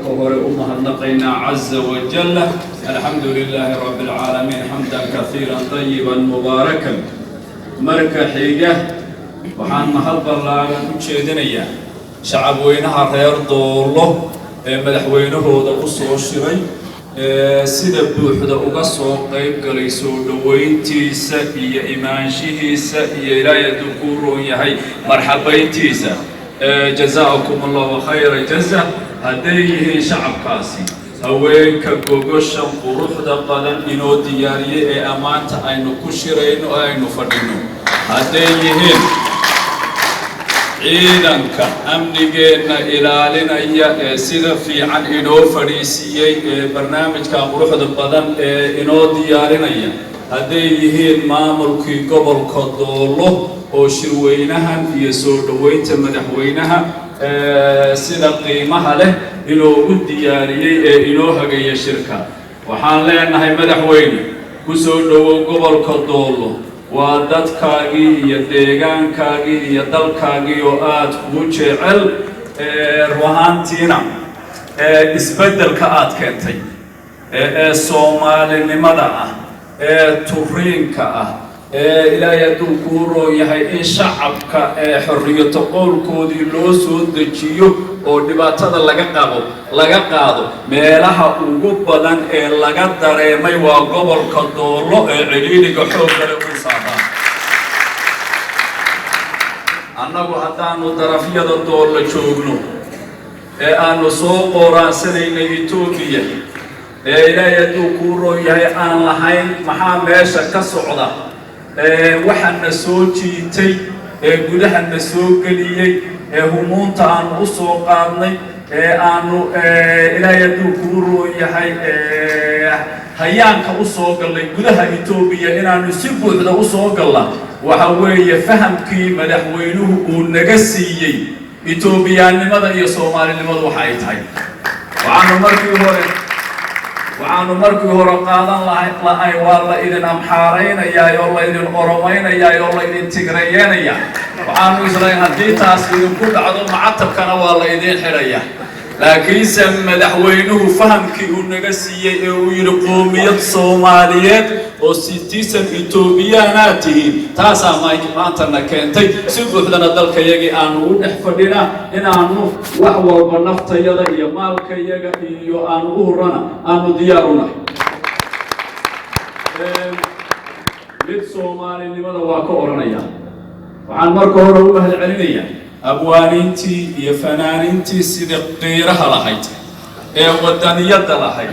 مركه أمهنقنا عز وجل. الحمد لله رب العالمين حمدا كثيرا طيبا مباركا. مركه حيجة وحان محب الله كشيدنيا شعب وينها غير دولة مدحوينه هذا أصول الشري سيد بوحدة وقصوا قيب قليسو دوينتيسا هي إيمانشيسا هي لا يدكورو هي مرحبينتيسا جزاكم الله خير الجزاء. هديه شعب قاسي هويك غوغوشن قروحدا قدن إنو دياريه أمانت أينو كشرين أينو فردينو هديه ciidanka amnigeena ilaalinaya sida fiican inoo fariisiyay barnaamijka quruxda badan inoo diyaarinaya haday yihiin maamulkii gobolka Doolo oo shirweynahan iyo soo dhaweynta madaxweynaha sida qiimaha leh inoo u diyaariyay inoo hagaya shirka. waxaan leenahay madaxweyne ku soo dhawow gobolka Doolo ودتكاغي يديغانكاغي يدلكاغي وآد وجعل روحانتينا اسبدل كآد كنتي الصومالي لمدى تورين كآد إلا يدوكورو يهي إن شعبك حرية قول كودي لو سودجيو oo dhibaatada laga qaado meelaha ugu badan ee laga dareemay waa gobolka Doolo ee ciriiriga xoog leh u saaran. annagu hadaanu darafyada Doolo joogno ee aanu soo qoraansanayna Itoobiya ee Ilaahay ku rooyahay aan lahayn maxaa meesha ka socda waxana soo jiitay ee gudaha soo galiyay همونتا عن أسوق قادني أنو إلى يدو كورو يحي هيان كأسوق الله جودها إثيوبيا إن أنو سبوا هذا أسوق الله وحوي يفهم كي مدحوينه ونجسيي إثيوبيا لماذا يصومال لماذا وحيد هاي وعنو مركي هو رقادن لا أي والله إذن أمحارين يا يالله إذن أرومين يا يالله إذن تجريين يا وعنو إسرائيل هدي تاسير كل عضو معتب كان والله إذن حرية لكن سم مدحوينه فهم كي النجسية ويرقومية صوماليات وستيسن إثيوبياناتي تاسع ما يكمانتنا كنتي سبب لنا ذلك يجي أنو نحفظنا إن أنو وحول بالنفط يدا يمال كي يجي أنو أورنا أنو ديارنا لد صومالي لماذا واقع أورنا وعن مركو رواه العلمية أبوانينتي يفنانينتي سيد قيرها لحيت ودانية لحيت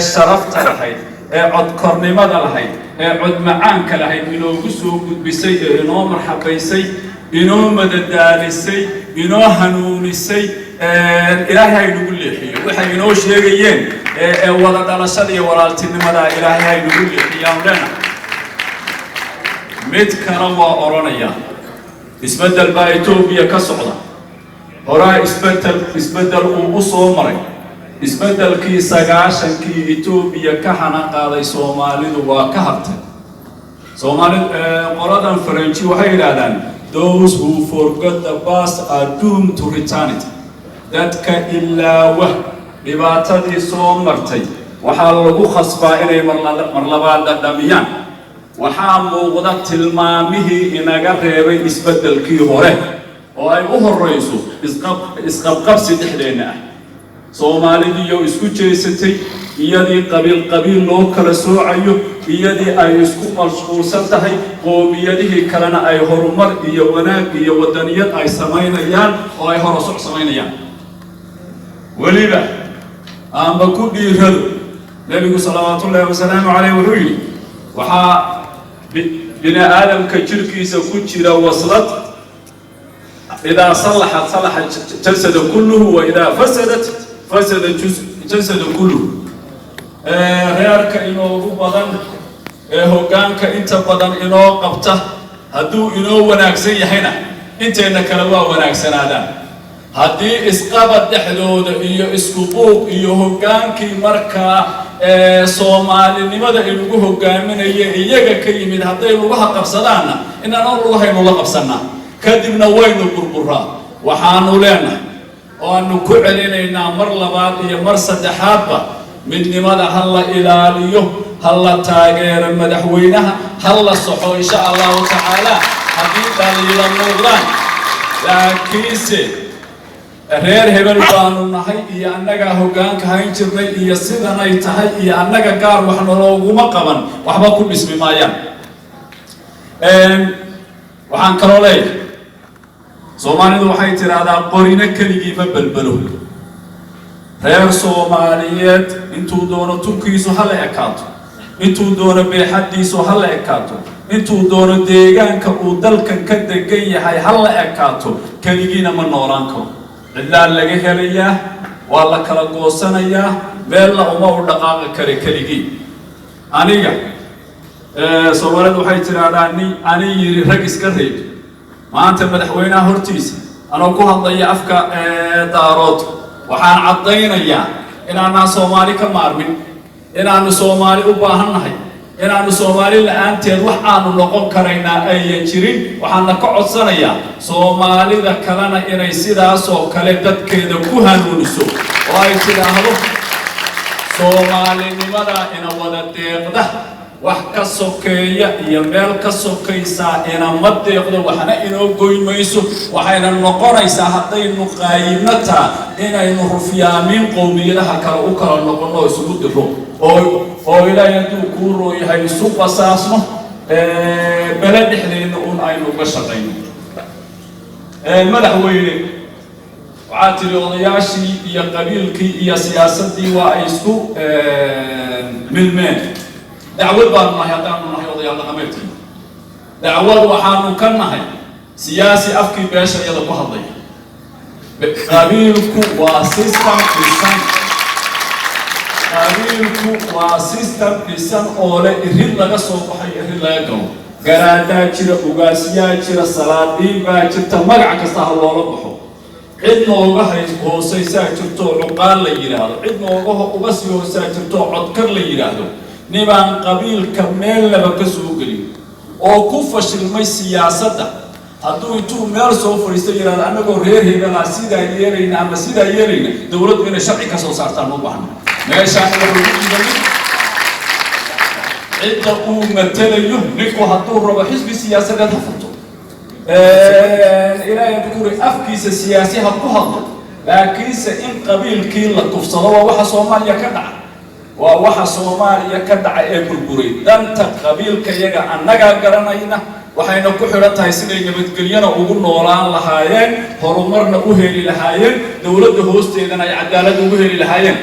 شرفت لحيت عد كرنمة لحيت عد معانك لحيت إنو قسوق بسي إنو مرحبيسي إنو مددالسي إنو هنونسي إلهي نقول لي حي وحي إنو شيئين ولا دلسدي ولا التنمدا إلهي نقول لي حي لنا متكرم وأورانيا isbedel baa Itoobiya ka socda horaa isbedel uu soo maray isbedelkii 90kii Itoobiya ka xana qaaday Soomaalidu waa ka hartay qoradan French waxay yiraahdaan those who forget the past are doomed to return it dadka ilaa dhibaatadii soo martay waxaa lagu khasbaa inay mar labaad dhadhamiyaan waxaa muuqda tilmaamihii inaga reebay isbedelkii hore oo ay u horeyso isqabqabsi dhexdeena Soomaalidu isku jeesatay iyadii qabiil loo kala soocayo iyadii ay isku mashquulsan tahay qoomiyadihii kalena ay horumar iyo wanaag iyo wadaniyad ay sameynayaan oo ay horusocod sameynayaan waliba aan ku dhiirado nabiga sallallahu alayhi wasallam wuxuu waxa بني آدم كجركيس كجرا وصلت إذا صلحت صلح جسد كله وإذا فسدت فسد جسد كله غيرك إنه بدن هوجانك أنت بدن إنه قبته هدو إنه وناكسي هنا أنت إنك لوا وناكسنا هذا هدي إسقاط دحدود إيو إسقوط إيو هوجانك مركا Soomaali nimada ilugu hogaaminayay iyaga ka yimid haday lugaha qabsadaana inaan lugaha la qabsanaa kadibna waynu burburaa waxaanu leenahay وأنه كعلينا مر لبعض مر صدحابة من لماذا هلا إلاليه هلا تاجر مدحوينها هلا صحو إن شاء الله تعالى حقيقة للمغران لكنسي reer hebel baanu nahay iyo annaga hoggaanka hayn jirnay iyo sidan ay tahay iyo annaga gaar wax nolooguma qaban waxba ku dhismi maayaan waxaan kaloo leeyahay Soomaalidu waxay tiraahdaa qorina keligii ma balbalo reer Soomaaliyeed intuu doono turkiisu hal ekaato intuu doono beexadiisu hal ekaato intuu doono deegaanka uu dalkan ka degan yahay hal ekaato keligiina ma noolaan karo إلا اللي هليا والله كلا قوسنا يا بلا وما ودقاق كريكلي أنيجا صورة وحيد أني رجس كريب ما أنت مدحوينا هرتيس أنا أقول هذا أفكا دارات وحان عطينا يا إن أنا صومالي كمارمين إن أنا صومالي أباهنا هاي إن أنا صومالي الآن تروح أنا نقول كرينا أي ينشرين وحنا قعد سنة يا صومالي ذكرنا إن يصير أسوأ كلمات كذا كهان ونسو ويصير هذا صومالي لماذا إن وده تقدر وحكا سكية يميل كسكيسا إن مد يقدر وحنا إنه قوي ميسو وحنا نقرأ يسا حتى إنه قايمتها إنه رفيا من قومي لها كرؤكر نقول يسود الروح أو إلى يدو كورو يهاي سوق أساسه بلد حلين نقول أينو بشرين مدحويني وعاتل وضياشي يا قبيل كي يا سياستي وأيسكو من مين دعوة بارنا يدعم الله يضيع الله غمرتي دعوة وحانو كنهاي سياسي أفكي باشا يضبو هضي قبيلكو وسيستم لسان قبيلكو وسيستم لسان أولي إرهد لغا صوبحي إرهد لغا قو قرادا جيرا أغاسيا جيرا صلاة با جرتا مقع كستاها الله ربحو عدنا وغاها هوسي ساجرتو عقال ليراهدو عدنا وغاها أغاسي هوساجرتو عدكر ليراهدو نبان قبيل كميل لبكسو قليل أو كوفش المي سياسة هدو يتو ميل سوفر يستجير أنا قول هير لا سيدا يرين أما سيدا يرين دولت من الشرعي كسو سارتان مباحنا ميشان يقولون عدة مثليه نكو هدو ربا حزب سياسة تفرطو إلا يذكر أفكيس السياسي هدو هدو لكن سإن قبيل كيل لكفصلوا وحا صوماليا كدع ووحا صوماليا كدع بربوري دانتا قبيل كيغا أنغا قرانينا وحينا كحرتها سيدي نبتقلينا وقلنا نولان لهايين هرمرنا أهيري لهايين دولة هوستيدنا عدالة أهيري لهايين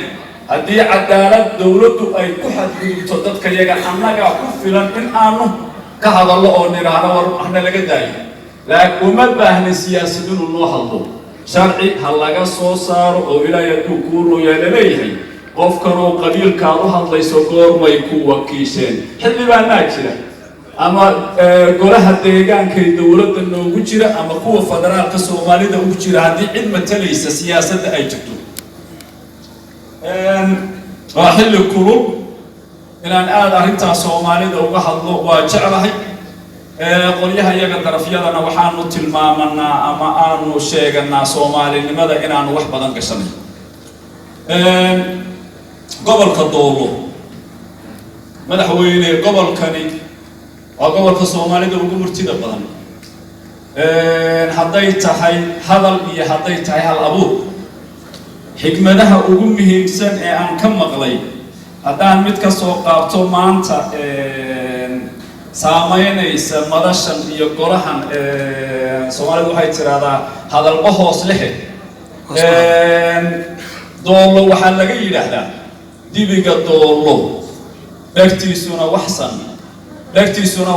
هذه عدالة دولة أي كحد تصدق كيغا أنغا كفلا إن آنو كهذا الله ونرانا ورحنا لقداي لكن ومباهن السياسي دون الله الله شرعي هلاقا صوصار أو إلا يدو كورو يلليهي قف كانوا قبيل كانوا هذا يسوقور ما يكون وكيسين حلي بنا كذا أما قرها الدجاج كي دولة إنه وجرا أما قوة فدرال كسومالي ده وجرا هذه علم تليس سياسة أيجتو راحل الكروب إن أنا أريد سومالي ده وجهه وجعله قريها يقدر في هذا نوحان تلمامنا أما أنو شيء سومالي لماذا إن أنا واحد بدن قسمي قبل كدولو مدحويني قبل كني وقبل كصومالي ده بقول مرتدى بدن حديت هاي هذا اللي حديت هاي هالأبو حكمتها أقومه إنسان عن كم مغلي هذا متكسر قابتو مانتا سامين إيس مدرسة يقولهن صومالي ده هاي ترى هذا البحوث له دولو وحال لقى يرهدا دي بقى دولو لكتيسونا وحسن لكتيسونا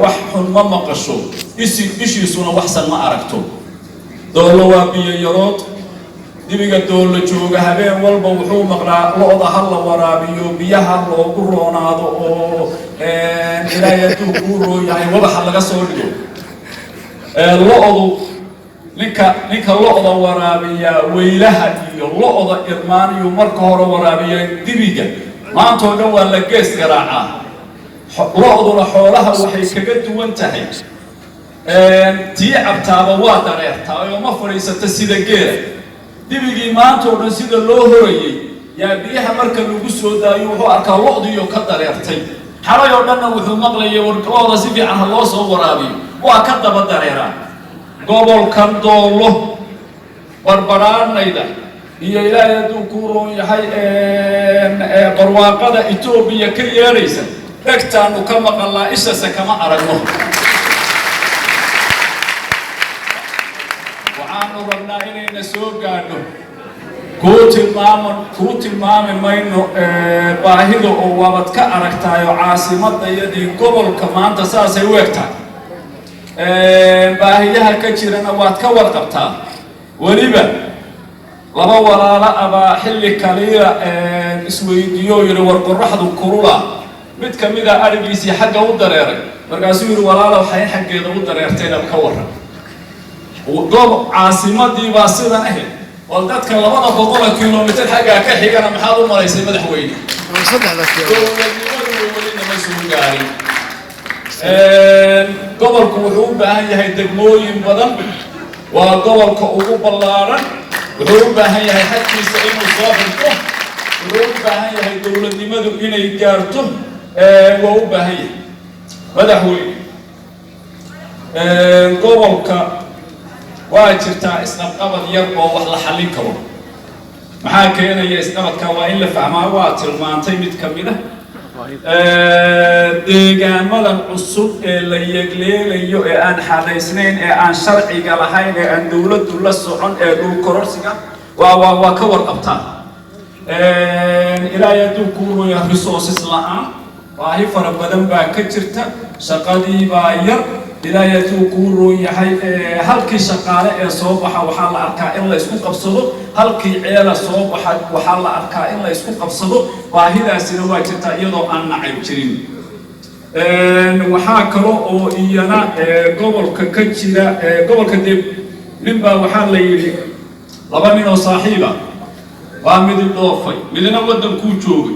وحن ما مقشو إيشيسونا وحسن ما أركتو دولو وابي يروت دي بقى دولو جوغا هبين والبا وحو مقلا لوضا هلا ورابيو بيها لو قرونادو إلا يدو قرو يعني وضح لقى سوريو لوضو ninka lo'da waraabiya weylaha iyo lo'da irmaaniyo marka hore waraabiya dibiga maanta oo dhan waa la gees garaaca lo'duna xoolaha waxay kaga duwan tahay tii cabtaaba waa dareertaa oo ma fadhiisata sida geela dibigii maanta oo dhan sida loo horayay yaa biyaha marka lagu soo daayo wuxuu arkaa lo'diyo ka dareertay xalay oo dhanna wuxuu maqlayay warqooda si fiican loo soo waraabiyo waa ka daba dareeraa gobolkan doolo barbaraanayda iyo ilaahay hadduu ku roon yahay barwaaqada Itoobiya ka yeeraysa dhegtaanu ka maqalnaa ishase kama aragno waxaanu rabnaa inayna soo gaadho kuu tilmaami mayno baahida oo waabad ka aragtaayo caasimadda iyadii gobolka maanta saasay u egtahay baahiyaha ka jirana waad ka warqabtaa weliba laba walaala abaa xilli kaliya isweydiiyo yiri war qorraxdu kulula mid kamid ah arigiisii xagga u dareeray markaasuu yiri walaalo waxay xaggeeda u dareertayna ka waran goob caasimadii baa sidan ahayd oo dadka 200 kiiloomitir xagga ka xigana maxaad u maraysay madaxweyne gobolku wuxuu u baahan yahay degmooyin badan waa gobolka ugu ballaaran wuxuu u baahan yahay xadkiisa inuu soo xirto wuxuu u baahan yahay dowladnimadu inay gaarto waa u baahan yahay madaxweyne gobolka waa jirtaa isqabqabad yar oo wax la xallin karo maxaa keenaya isqabadka waa in la fahmaa waa tilmaantay mid kamid ah deegaamadan cusub ee la yegleelayo ee aan xadaysnayn ee aan sharciga lahayn ee aan dawladdu la socon ee dhul kororsiga waa ka warqabtaa ilaahay hadduu ku royaa resources la'aan baahi fara badan baa ka jirta shaqadii baa yar ilaahay hadduu ku royahay halkii shaqaale ee soo baxa waxaa la arkaa in la isku qabsado halkii ceela soo baxa waxaa la arkaa in la isku qabsado baahidaasina waa jirtaa iyadoo aan nacayb jirin waxaa kale oo iyana gobolka ka jira gobolka dib ninbaa waxaa la yidhi laba nin oo saaxiiba waa mid dhoofay midna waddankuu joogay